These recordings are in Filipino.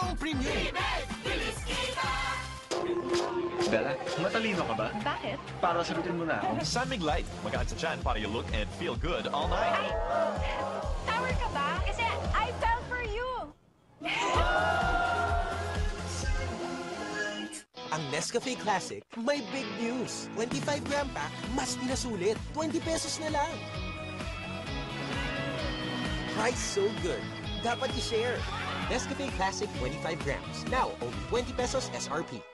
Buong premium! Bella, matalino ka ba? Bakit? Para sagutin mo na ako. Samig Light. Magaan sa tiyan para you look and feel good all night. Sour ka ba? Kasi I fell for you! Ang Nescafe Classic, may big news. 25-gram pack, mas pinasulit. 20 pesos na lang. Price so good. Dapat i-share. Nescafe Classic 25 grams. Now, only 20 pesos SRP.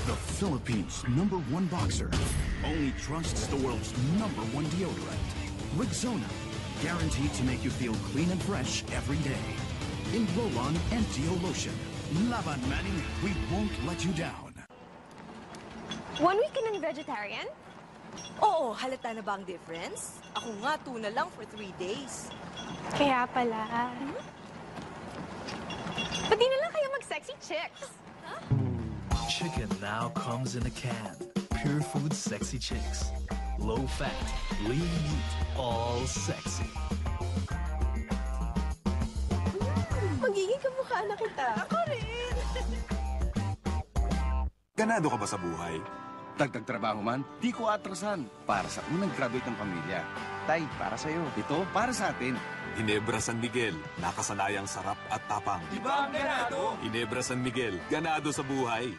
The Philippines' #1 boxer only trusts the world's #1 deodorant. Rexona, guaranteed to make you feel clean and fresh every day. In roll-on and deo lotion. Laban Manny, we won't let you down. 1 week ka ng vegetarian? Oo, halata na ba ang difference? Ako nga, tuna lang for 3 days. Kaya pala. Ba't di na lang kayo mag-sexy chicks? Chicken now comes in a can. Pure Food Sexy Chicks. Low fat, lean meat, all sexy. Magiging kamukha na kita. Ako rin! Ganado ka ba sa buhay? Dagdag trabaho man, di ko atrasan. Para sa unang graduate ng pamilya. Tay, para sa'yo. Ito, para sa atin. Ginebra San Miguel, nakasanayang sarap at tapang. Di ba ang ganado? Ginebra San Miguel, ganado sa buhay.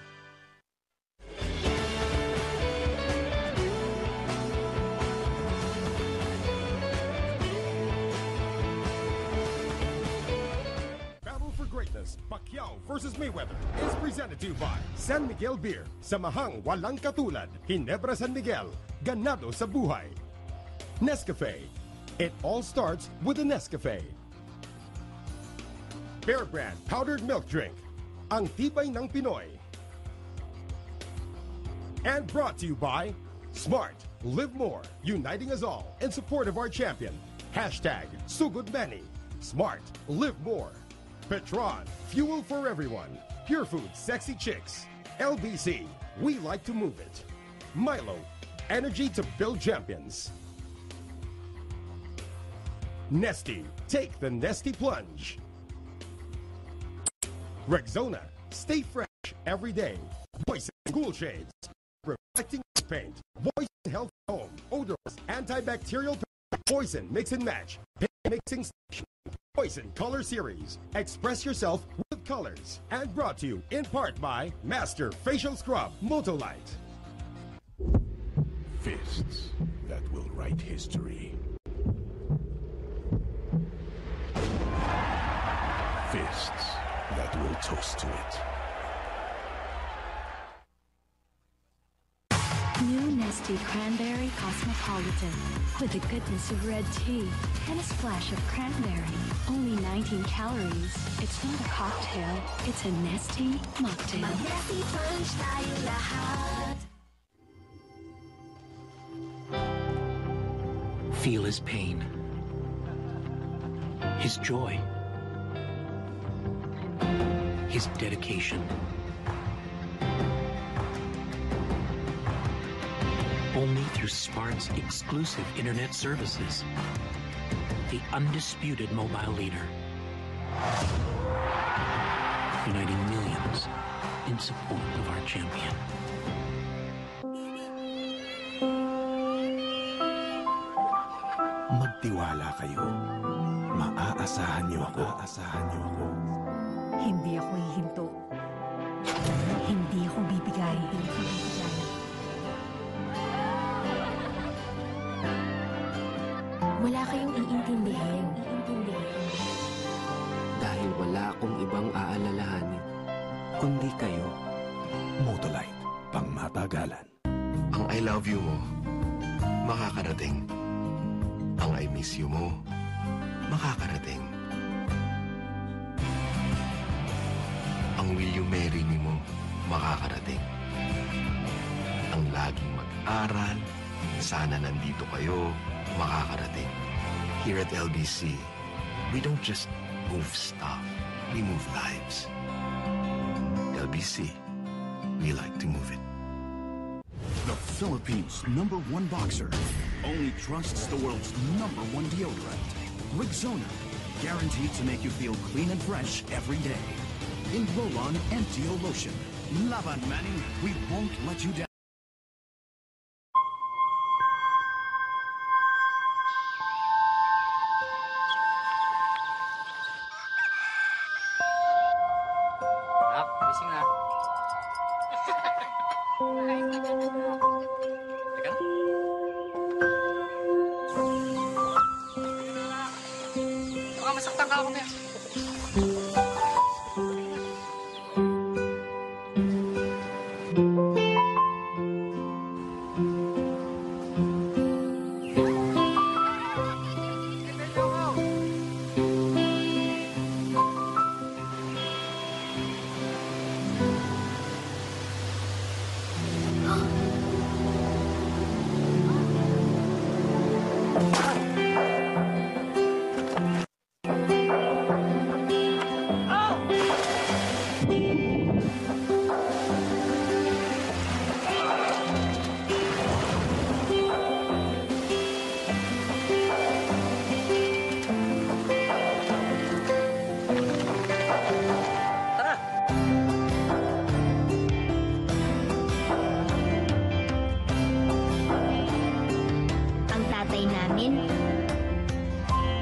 Battle for Greatness, Pacquiao versus Mayweather is presented to you by San Miguel Beer. Samahang walang katulad, Ginebra San Miguel, ganado sa buhay. Nescafe. It all starts with a Nescafe. Bear Brand Powdered Milk Drink. Ang tibay ng Pinoy. And brought to you by Smart. Live more. Uniting us all in support of our champion. Hashtag Sugod Manny. Smart. Live more. Petron. Fuel for everyone. Pure Food Sexy Chicks. LBC. We like to move it. Milo. Energy to build champions. Nesty. Take the Nesty Plunge. Rexona. Stay fresh every day. Voice and Cool Shades. Reflecting paint. Voice and Health Home. Odorless. Antibacterial. Poison Mix and Match. Paint Mixing Station. Poison Color Series. Express yourself with colors. And brought to you in part by Master Facial Scrub. Motolite. Fists that will write history. Fists that will toast to it. New Nestea Cranberry Cosmopolitan with the goodness of red tea and a splash of cranberry. Only 19 calories. It's not a cocktail. It's a Nestea mocktail. Nestea Punch tayo lahat. Feel his pain, his joy, his dedication. Only through Spark's exclusive internet services, the undisputed mobile leader, uniting millions in support of our champion. Magtiwala kayo. Maaasahan niyo ako. Hindi ako hihinto. Hindi ako bibigay. Wala kayong iintindihin. Dahil wala akong ibang aalalahanin, kundi kayo. Motolite, pangmatagalan. Ang I love you mo, makakarating. Ang I miss you mo, makakarating. Ang will you marry me mo, makakarating. Ang laging mag-aral, sana nandito kayo, makakarating. Here at LBC, we don't just move stuff, we move lives. LBC, we like to move it. The Philippines' #1 boxer only trusts the world's #1 deodorant. Rexona, guaranteed to make you feel clean and fresh every day. in Roll-On MTO Lotion. Laban Manning, we won't let you down. Gising na. Teka. Baka masaktan ka ako, Mea.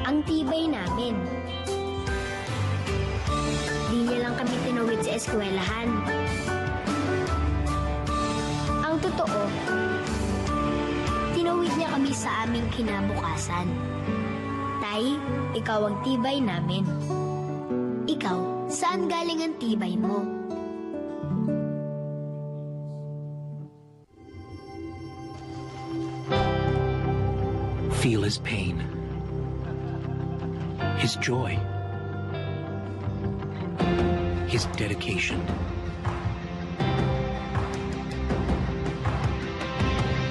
Ang tibay namin. Di niya lang kami tinawid sa eskwelahan. Ang totoo, tinawid niya kami sa aming kinabukasan. Tay, ikaw ang tibay namin. Ikaw, saan galing ang tibay mo? Feel his pain, his joy, his dedication.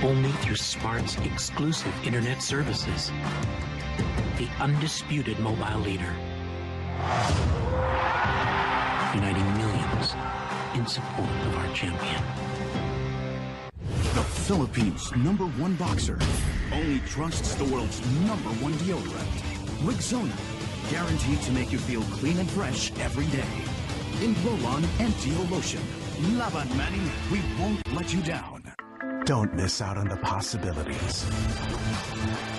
Only through Smart's exclusive internet services, the undisputed mobile leader, uniting millions in support of our champion. The Philippines' #1 boxer only trusts the world's #1 deodorant. Rexona, guaranteed to make you feel clean and fresh every day. In Roll-On MTO Lotion. Laban Manning, we won't let you down. Don't miss out on the possibilities.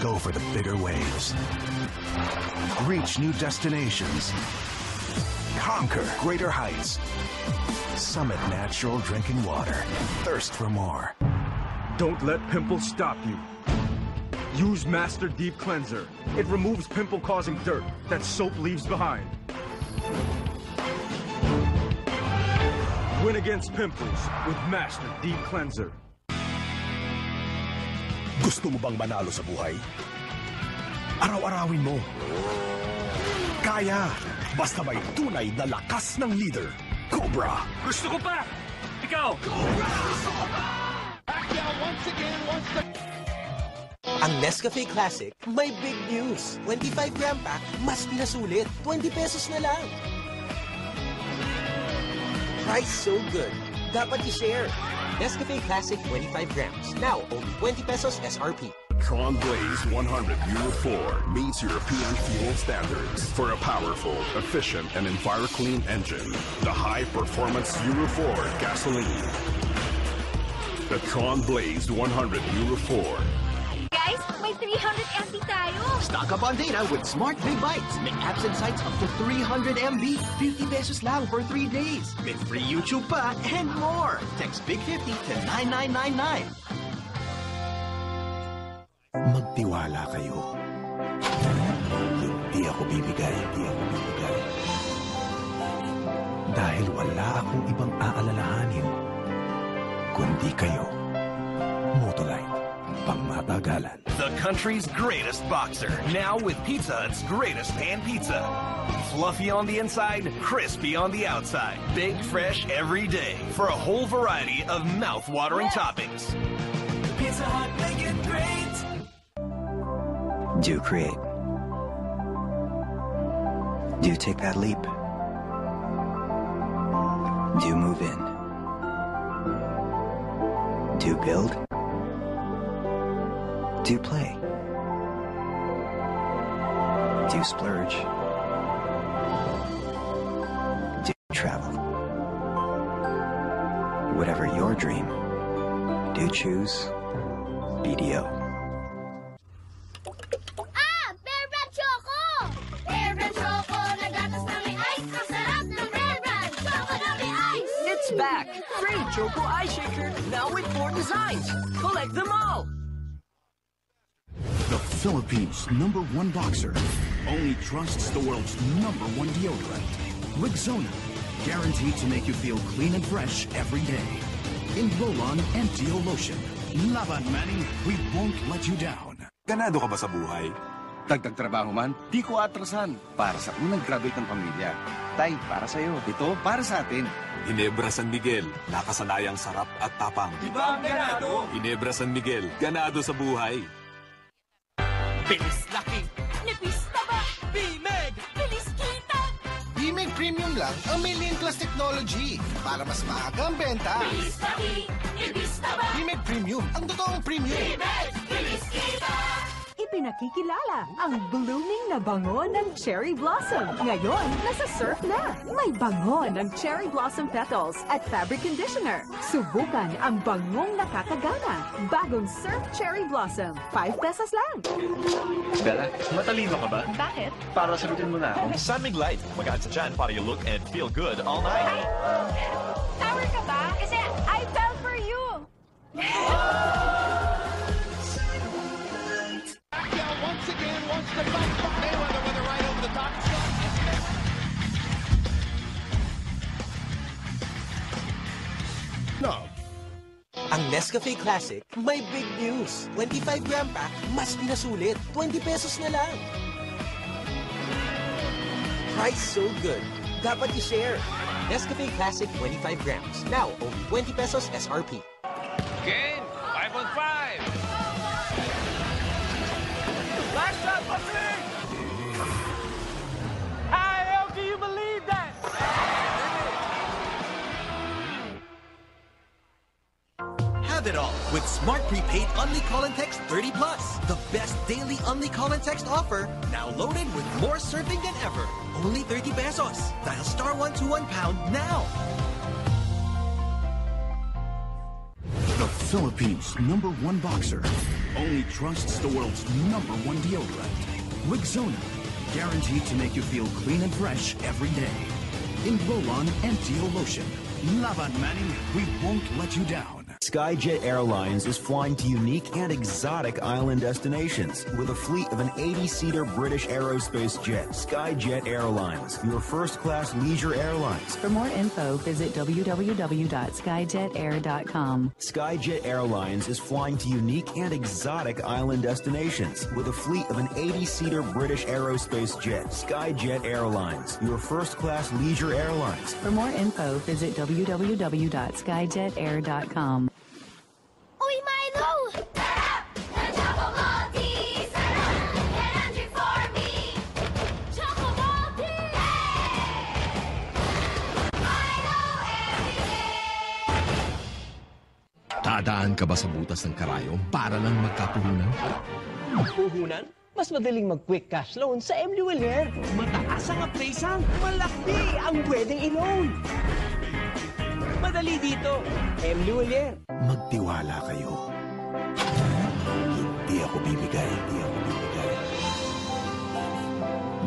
Go for the bigger waves. Reach new destinations. Conquer greater heights. Summit natural drinking water. Thirst for more. Don't let pimples stop you. Use Master Deep Cleanser. It removes pimple-causing dirt that soap leaves behind. Win against pimples with Master Deep Cleanser. Gusto mo bang manalo sa buhay? Araw-arawin mo. Kaya, basta may tunay na lakas ng leader. Cobra! Gusto ko pa! Ikaw! Cobra! Pacquiao once again wants to... Ang Nescafe Classic, may big news. 25-gram pack, mas pinasulit. 20 pesos na lang. Price so good. Dapat i-share. Nescafe Classic 25 grams. Now, only 20 pesos SRP. Tron Blaze 100 Euro 4 meets European fuel standards for a powerful, efficient, and EnviroClean engine. The high-performance Euro 4 gasoline. The Tron Blaze 100 Euro 4. Guys, may 300 MB tayo! Stock up on data with Smart Big Bites. May apps and sites up to 300 MB. 50 pesos lang for 3 days. With free YouTube pa and more. Text Big 50 to 9999. Magtiwala kayo. Hindi ako bibigay. Dahil wala akong ibang aalalahanin, kundi kayo. Motolite, pangmatagalan. The country's greatest boxer, now with Pizza Hut's greatest pan pizza. Fluffy on the inside, crispy on the outside. Baked fresh every day for a whole variety of mouth-watering toppings. Pizza Hut, make it great! Do create. Do take that leap. Do move in. Do build. Do play. Do splurge. Do travel. your dream. Do choose BDO. Bear Brand Choco! Bear Brand Choco! Nagatas na may ice! Ang sarap ng Bear Brand! Choco na may ice! It's back! Free Choco Ice Shaker, now with 4 designs. Collect them all! The Philippines' #1 boxer only trusts the world's #1 deodorant. Rexona, guaranteed to make you feel clean and fresh every day. In roll-on and deo lotion. Laban, Manny, we won't let you down. Ganado ka ba sa buhay? Dagdag trabaho man, di ko atrasan. Para sa unang graduate ng pamilya. Tay, para sa'yo. Ito, para sa atin. Ginebra San Miguel, nakasanayang sarap at tapang. Iba ang ganado! Ginebra San Miguel, ganado sa buhay. Bilis laki! Nipis taba! B-Meg! Bilis kita! B-Meg Premium lang ang may Lean Plus technology para mas maaga ang benta. Bilis laki! Nipis taba! B-Meg Premium, ang totoong premium. B-Meg! Bilis kita! Ipinakikilala ang blooming na bango ng cherry blossom. Ngayon, nasa surf na. May bango ng cherry blossom petals at fabric conditioner. Subukan ang bangong nakakagana. Bagong surf cherry blossom. 5 pesos lang. Bella, matalino ka ba? Bakit? Para sagutin mo na ako. Sunmig Light, magaan sa tiyan para you look and feel good all night. Tower ka ba? Kasi I fell for you! Once again wants to fight Mayweather with a right over the top shot. No. Ang Nescafe Classic, may big news. 25-gram pack, mas pinasulit. 20 pesos na lang. Price so good. Dapat i-share. Nescafe Classic 25 grams. Now, only 20 pesos SRP. Game 5 on 5. Last shot, Bussing! How can you believe that? Have it all with Smart Prepaid Only Call and Text 30 Plus. The best daily Only Call and Text offer, now loaded with more surfing than ever. Only 30 pesos. Dial *121# now. The Philippines' #1 boxer only trusts the world's #1 deodorant. Rexona, guaranteed to make you feel clean and fresh every day. In roll-on and deo lotion. Laban, Manny, we won't let you down. Skyjet Airlines is flying to unique and exotic island destinations with a fleet of an 80-seater British aerospace jet. Skyjet Airlines, your first-class leisure airlines. For more info, visit www.skyjetair.com. Skyjet Airlines is flying to unique and exotic island destinations with a fleet of an 80-seater British aerospace jet. Skyjet Airlines, your first-class leisure airlines. For more info, visit www.skyjetair.com. Uy, Milo! Sarap! The Choco Maltese! Sarap! Energy for me! Choco Maltese! Milo everyday! Dadaan ka ba sa butas ng karayom para lang magkapuhunan? Puhunan? Mas madaling mag-quick cash loan sa MLuelier. Mataas ang appraisal, malaki ang pwedeng i-loan. Madali dito, MLuelier. Magtiwala kayo. Hindi ako bibigay.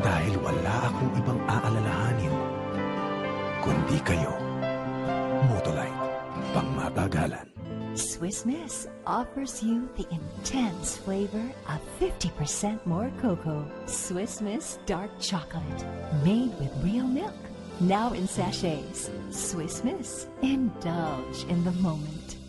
Dahil wala akong ibang aalalahanin, kundi kayo. Motolite, pangmatagalan. Swiss Miss offers you the intense flavor of 50% more cocoa. Swiss Miss Dark Chocolate, made with real milk. Now in sachets. Swiss Miss. Indulge in the moment.